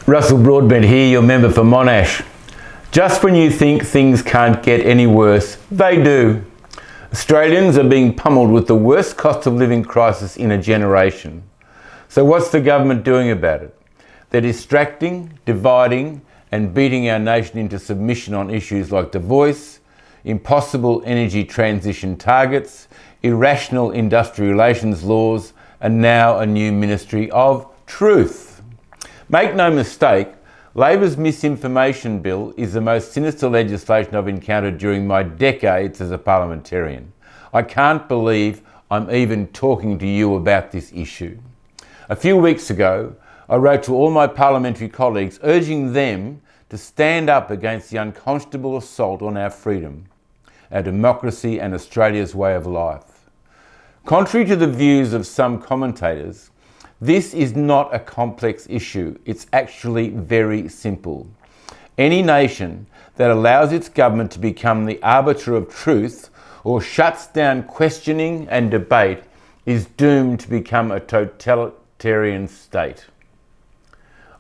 Russell Broadbent here, your member for Monash. Just when you think things can't get any worse, they do. Australians are being pummeled with the worst cost of living crisis in a generation. So what's the government doing about it? They're distracting, dividing and beating our nation into submission on issues like divorce, impossible energy transition targets, irrational industrial relations laws, and now a new Ministry of Truth. Make no mistake, Labor's Misinformation Bill is the most sinister legislation I've encountered during my decades as a parliamentarian. I can't believe I'm even talking to you about this issue. A few weeks ago, I wrote to all my parliamentary colleagues urging them to stand up against the unconscionable assault on our freedom, our democracy and Australia's way of life. Contrary to the views of some commentators, this is not a complex issue. It's actually very simple. Any nation that allows its government to become the arbiter of truth or shuts down questioning and debate is doomed to become a totalitarian state.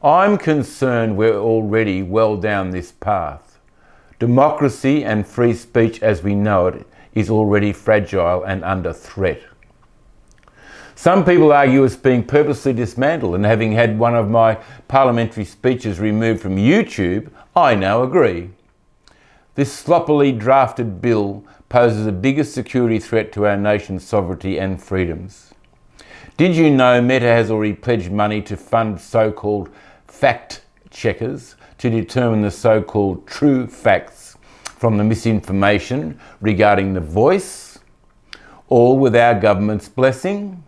I'm concerned we're already well down this path. Democracy and free speech as we know it is already fragile and under threat. Some people argue it's being purposely dismantled, and having had one of my parliamentary speeches removed from YouTube, I now agree. This sloppily drafted bill poses the biggest security threat to our nation's sovereignty and freedoms. Did you know Meta has already pledged money to fund so-called fact checkers to determine the so-called true facts from the misinformation regarding The Voice, all with our government's blessing?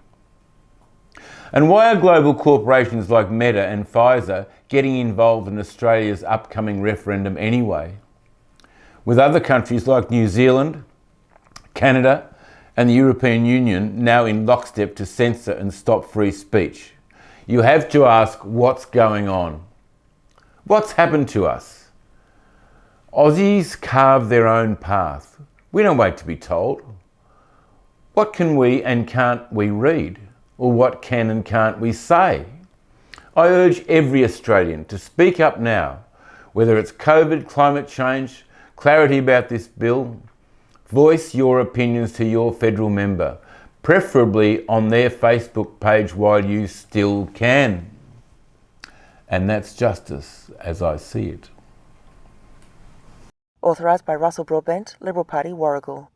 And why are global corporations like Meta and Pfizer getting involved in Australia's upcoming referendum anyway? With other countries like New Zealand, Canada and the European Union now in lockstep to censor and stop free speech, you have to ask what's going on. What's happened to us? Aussies carve their own path. We don't wait to be told. What can we and can't we read? Or what can and can't we say? I urge every Australian to speak up now, whether it's COVID, climate change, clarity about this bill. Voice your opinions to your federal member, preferably on their Facebook page while you still can. And that's justice as I see it. Authorised by Russell Broadbent, Liberal Party, Warragul.